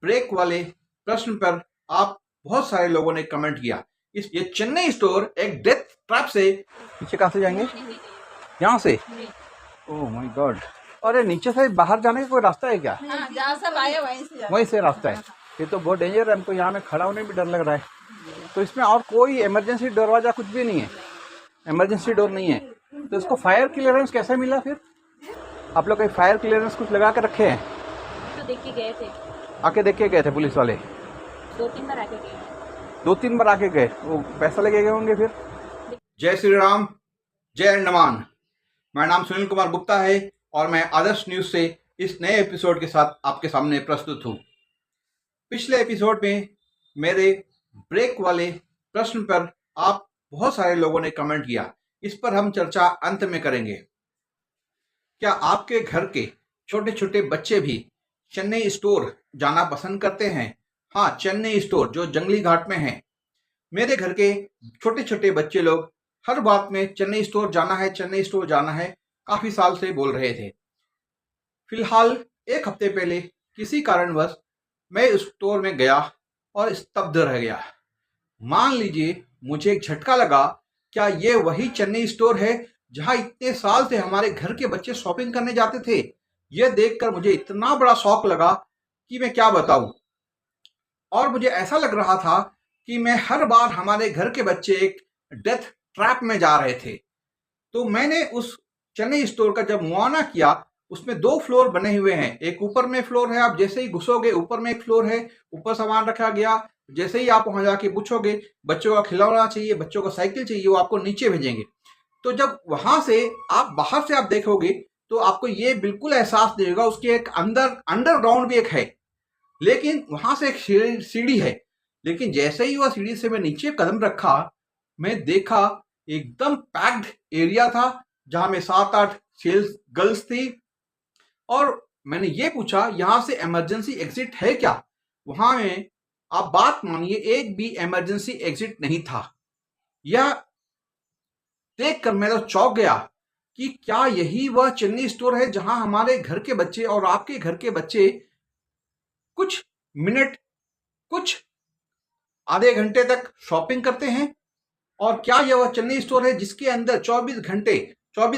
Break वाले प्रश्न पर आप बहुत सारे लोगों ने कमेंट किया। ये चेन्नई स्टोर एक डेथ ट्रैप से नीचे कहाँ से जाएंगे? यहाँ से। Oh my God. अरे नीचे से बाहर जाने का कोई रास्ता है क्या? जहाँ से आए वहीं से रास्ता है। ये तो बहुत डेंजर है, हमको यहाँ में खड़ा होने में भी डर लग रहा है। तो इसमें और कोई इमरजेंसी दरवाजा कुछ भी नहीं है, इमरजेंसी डोर नहीं है। तो इसको फायर क्लियरेंस कैसे मिला फिर? आप लोग कहीं फायर क्लियरेंस कुछ लगा के रखे हैं? तो देख के गए थे, आके देख के गए थे पुलिस वाले? 2-3 बार आके गए। 2-3 बार आके गए, वो पैसा लेके गए होंगे फिर। जय श्री राम, जय अंडमान। मेरा नाम सुनील कुमार गुप्ता है और मैं आदर्श न्यूज से इस नए एपिसोड के साथ आपके सामने प्रस्तुत हूँ। पिछले एपिसोड में मेरे ब्रेक वाले प्रश्न पर आप बहुत सारे लोगों ने कमेंट किया, इस पर हम चर्चा अंत में करेंगे। क्या आपके घर के छोटे छोटे बच्चे भी चेन्नई स्टोर जाना पसंद करते हैं? हाँ, चेन्नई स्टोर जो जंगली घाट में है। मेरे घर के छोटे छोटे बच्चे लोग हर बात में चेन्नई स्टोर जाना है, चेन्नई स्टोर जाना है, काफी साल से बोल रहे थे। फिलहाल एक हफ्ते पहले किसी कारणवश मैं उस स्टोर में गया और स्तब्ध रह गया। मान लीजिए मुझे एक झटका लगा, क्या ये वही चेन्नई स्टोर है जहां इतने साल से हमारे घर के बच्चे शॉपिंग करने जाते थे? यह देखकर मुझे इतना बड़ा शौक लगा कि मैं क्या बताऊं। और मुझे ऐसा लग रहा था कि मैं हर बार हमारे घर के बच्चे एक डेथ ट्रैप में जा रहे थे। तो मैंने उस चेन्नई स्टोर का जब मुआयना किया, उसमें 2 फ्लोर बने हुए हैं। एक ऊपर में फ्लोर है, आप जैसे ही घुसोगे ऊपर में एक फ्लोर है, ऊपर सामान रखा गया। जैसे ही आप वहां जाके पूछोगे बच्चों का खिलौना चाहिए, बच्चों को साइकिल चाहिए, वो आपको नीचे भेजेंगे। तो जब वहां से आप बाहर से आप देखोगे तो आपको ये बिल्कुल एहसास देगा, उसके एक अंदर अंडरग्राउंड भी एक है, लेकिन वहां से एक सीढ़ी है। लेकिन जैसे ही वह सीढ़ी से मैं नीचे कदम रखा, मैं देखा एकदम पैक्ड एरिया था जहां में 7-8 सेल्स गर्ल्स थी। और मैंने ये पूछा यहाँ से इमरजेंसी एग्जिट है क्या? वहां में आप बात मानिए एक भी इमरजेंसी एग्जिट नहीं था। यह देखकर मैं तो चौंक गया कि क्या यही वह चेन्नई स्टोर है जहां हमारे घर के बच्चे और आपके घर के बच्चे कुछ मिनट, कुछ आधे घंटे तक शॉपिंग करते हैं? और क्या यह वह चेन्नई स्टोर है जिसके अंदर 24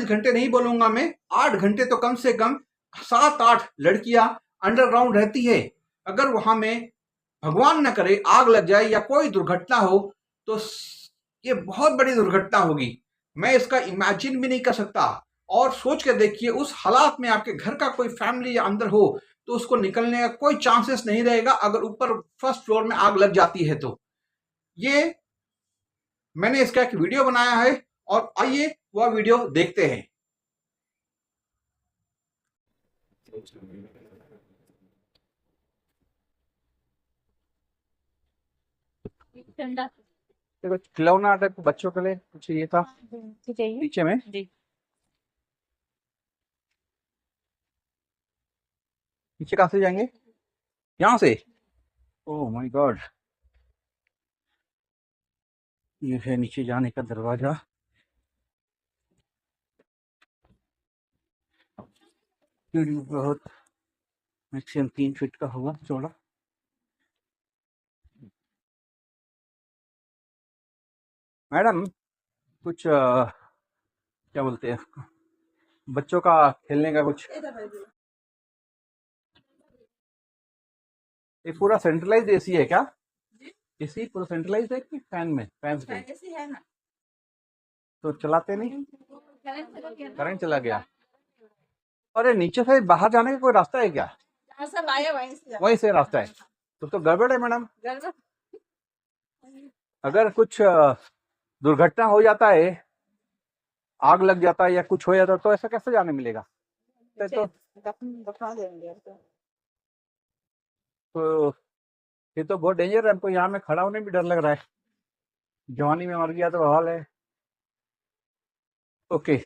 घंटे नहीं बोलूंगा मैं, 8 घंटे तो कम से कम 7-8 लड़कियां अंडरग्राउंड रहती है? अगर वहां में भगवान न करे आग लग जाए या कोई दुर्घटना हो तो ये बहुत बड़ी दुर्घटना होगी। मैं इसका इमेजिन भी नहीं कर सकता। और सोच के देखिए, उस हालात में आपके घर का कोई फैमिली या अंदर हो तो उसको निकलने का कोई चांसेस नहीं रहेगा अगर ऊपर फर्स्ट फ्लोर में आग लग जाती है तो। ये मैंने इसका एक वीडियो बनाया है और आइए वह वीडियो देखते हैं। ठंडा देखो, खिलौना टाइप बच्चों के लिए कुछ ये था चाहिए नीचे में। जी। नीचे कहाँ से जाएंगे? यहाँ से। Oh my God. ये है नीचे जाने का दरवाजा। सीढ़ी बहुत मैक्सिमम 3 फीट का होगा चौड़ा। मैडम, कुछ क्या बोलते हैं, बच्चों का खेलने का कुछ? ये पूरा सेंट्रलाइज एसी है क्या? एसी पूरा सेंट्रलाइज है कि फैन में, फैन से ऐसी है ना, तो चलाते नहीं? करंट करंट चला गया। अरे नीचे से बाहर जाने का कोई रास्ता है क्या? जहाँ से आए वहीं से रास्ता है। तो गड़बड़ है मैडम। गड़बड़। अगर कुछ दुर्घटना हो जाता है, आग लग जाता है या कुछ हो जाता है तो ऐसा कैसे जाने मिलेगा? तो दफना देंगे तो ये तो बहुत डेंजर है, हमको यहाँ में खड़ा होने में भी डर लग रहा है। जवानी में मर गया तो हाल है। ओके,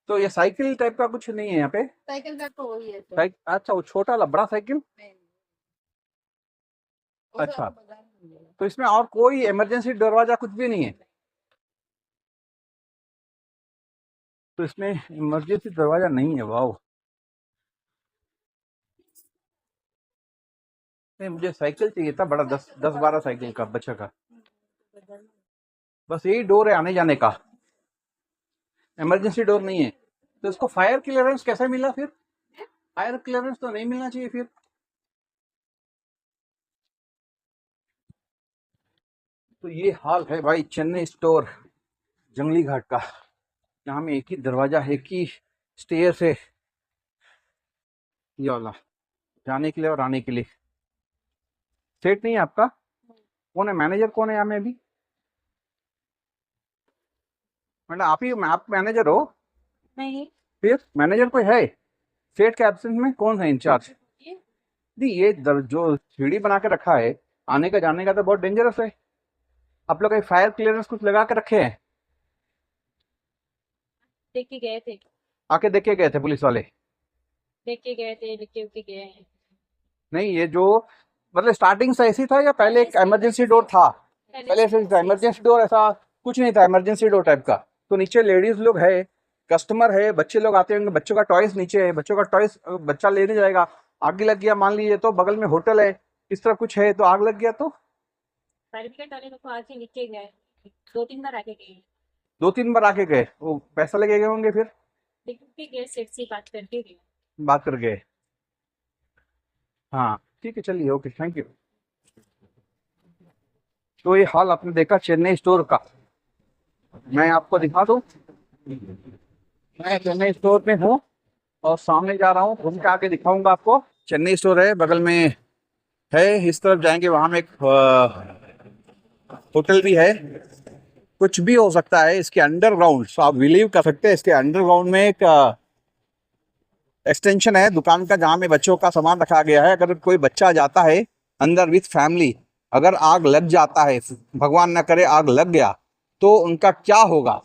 तो ये साइकिल टाइप का कुछ नहीं है यहाँ पे? साइकिल का तो वही है तो। अच्छा, वो छोटा वाला, बड़ा साइकिल। अच्छा, तो इसमें और कोई इमरजेंसी दरवाजा कुछ भी नहीं है? तो इसमें इमरजेंसी दरवाजा नहीं है। वाओ। नहीं, मुझे साइकिल चाहिए था बड़ा, 10-12 साइकिल का बच्चा का। बस यही डोर है आने जाने का, इमरजेंसी डोर नहीं है। तो इसको फायर क्लियरेंस कैसे मिला फिर? फायर क्लियरेंस तो नहीं मिलना चाहिए फिर। तो ये हाल है भाई चेन्नई स्टोर जंगली घाट का। यहाँ में एक ही दरवाजा है, एक ही स्टेयर से ये वाला जाने के लिए और आने के लिए। सेट नहीं है आपका? कौन है मैनेजर, कौन है यहाँ में अभी? मतलब आप मैनेजर हो? नहीं, फिर मैनेजर कोई है? सेठ के एब्सेंस में कौन है इंचार्ज? ये नहीं, ये जो सीढ़ी बना के रखा है आने का जाने का तो बहुत डेंजरस है। आप लोग फायर क्लियरेंस कुछ लगा के रखे हैं? देख के गए थे, आके देख के गए थे पुलिस वाले? देख के गए थे, लिख के गए हैं। नहीं, ये जो मतलब स्टार्टिंग से ऐसी था या पहले एक इमरजेंसी डोर था? पहले ऐसे था इमरजेंसी डोर, ऐसा कुछ नहीं था इमरजेंसी डोर टाइप का? तो नीचे लेडीज लोग है, कस्टमर है, बच्चे लोग आते होंगे, बच्चों का टॉयस नीचे है, बच्चों का टॉयस बच्चा लेने जाएगा, आग लग गया मान लीजिए, तो बगल में होटल है, इस तरह कुछ है तो आग लग गया तो? सर्टिफिकेट वाले को आके नीचे गए, 2-3 बार आके गए, 2-3 बार आके गए, वो पैसा लगे गए होंगे फिर? लिख के गए, सेठ से बात करके गए। बात कर गए? हाँ ठीक है, चलिए, ओके, थैंक यू। तो ये हाल आपने देखा चेन्नई स्टोर का। मैं आपको दिखा दूं, मैं चेन्नई स्टोर में हूँ और सामने जा रहा हूँ, घूम के आके दिखाऊंगा आपको। चेन्नई स्टोर है बगल में है, इस तरफ जाएंगे वहां में एक होटल भी है। कुछ भी हो सकता है इसके अंडरग्राउंड, तो आप बिलीव कर सकते हैं इसके अंडरग्राउंड में एक एक्सटेंशन है दुकान का, जहाँ में बच्चों का सामान रखा गया है। अगर कोई बच्चा जाता है अंदर विथ फैमिली, अगर आग लग जाता है, भगवान ना करे आग लग गया, तो उनका क्या होगा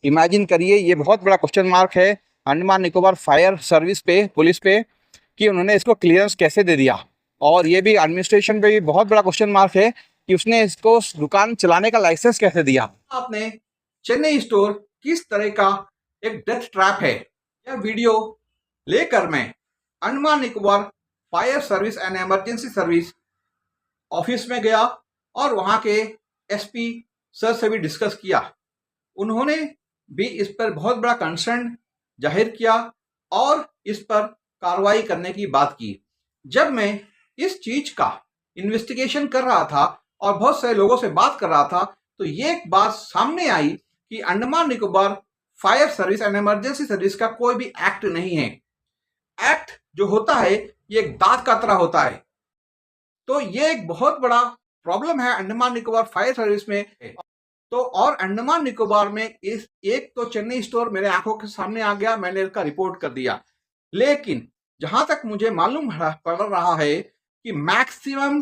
इमेजिन करिए। ये बहुत बड़ा क्वेश्चन मार्क है अंडमान निकोबार फायर सर्विस पे, पुलिस पे, कि उन्होंने इसको क्लियरेंस कैसे दे दिया। और ये भी एडमिनिस्ट्रेशन पे भी बहुत बड़ा क्वेश्चन मार्क है कि उसने इसको दुकान चलाने का लाइसेंस कैसे दिया। आपने चेन्नई स्टोर किस तरह का एक डेथ ट्रैप है, यह वीडियो लेकर मैं Andaman Nicobar fire service and emergency service office में गया और वहां के एसपी सर से भी डिस्कस किया। उन्होंने भी इस पर बहुत बड़ा कंसर्न जाहिर किया और इस पर कार्रवाई करने की बात की। जब मैं इस चीज का इन्वेस्टिगेशन कर रहा था और बहुत सारे लोगों से बात कर रहा था, तो ये एक बात सामने आई कि Andaman Nicobar fire service and emergency service का कोई भी एक्ट नहीं है। एक्ट जो होता है ये एक दांत का तरह होता है। तो ये एक बहुत बड़ा प्रॉब्लम है अंडमान निकोबार फायर सर्विस में। तो और अंडमान निकोबार में इस एक तो चेन्नई स्टोर मेरे आंखों के सामने आ गया, मैंने इसका रिपोर्ट कर दिया। लेकिन जहां तक मुझे मालूम पड़ रहा है कि मैक्सिमम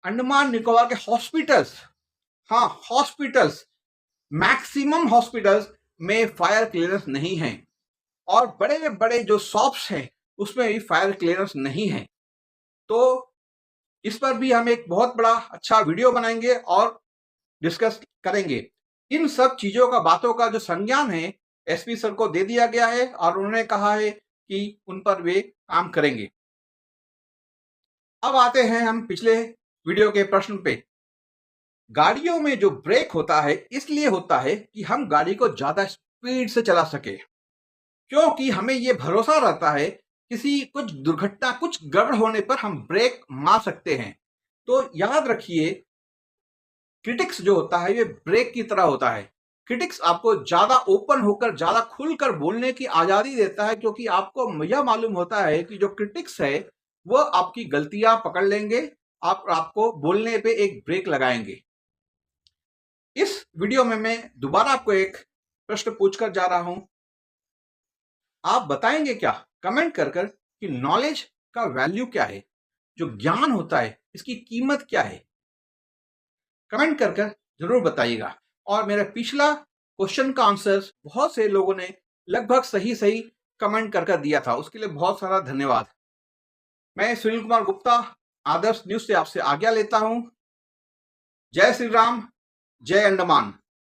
अंडमान निकोबार के हॉस्पिटल्स, हाँ हॉस्पिटल्स, मैक्सिमम हॉस्पिटल्स में फायर क्लियरेंस नहीं है और बड़े बड़े जो शॉप्स हैं उसमें भी फायर क्लियरेंस नहीं है। तो इस पर भी हम एक बहुत बड़ा अच्छा वीडियो बनाएंगे और डिस्कस करेंगे। इन सब चीजों का, बातों का जो संज्ञान है एसपी सर को दे दिया गया है और उन्होंने कहा है कि उन पर वे काम करेंगे। अब आते हैं हम पिछले वीडियो के प्रश्न पे। गाड़ियों में जो ब्रेक होता है इसलिए होता है कि हम गाड़ी को ज्यादा स्पीड से चला सके, क्योंकि हमें ये भरोसा रहता है किसी कुछ दुर्घटना, कुछ गड़बड़ होने पर हम ब्रेक मार सकते हैं। तो याद रखिए, क्रिटिक्स जो होता है ये ब्रेक की तरह होता है। क्रिटिक्स आपको ज्यादा ओपन होकर, ज्यादा खुलकर बोलने की आजादी देता है, क्योंकि आपको यह मालूम होता है कि जो क्रिटिक्स है वो आपकी गलतियां पकड़ लेंगे, आपको बोलने पे एक ब्रेक लगाएंगे। इस वीडियो में मैं दोबारा आपको एक प्रश्न पूछकर जा रहा हूं, आप बताएंगे क्या कमेंट कर कि नॉलेज का वैल्यू क्या है, जो ज्ञान होता है इसकी कीमत क्या है? कमेंट कर जरूर बताइएगा। और मेरा पिछला क्वेश्चन का आंसर बहुत से लोगों ने लगभग सही सही कमेंट कर दिया था, उसके लिए बहुत सारा धन्यवाद। मैं सुनील कुमार गुप्ता आदर्श न्यूज से आपसे आज्ञा लेता हूं। जय श्री राम, जय अंडमान।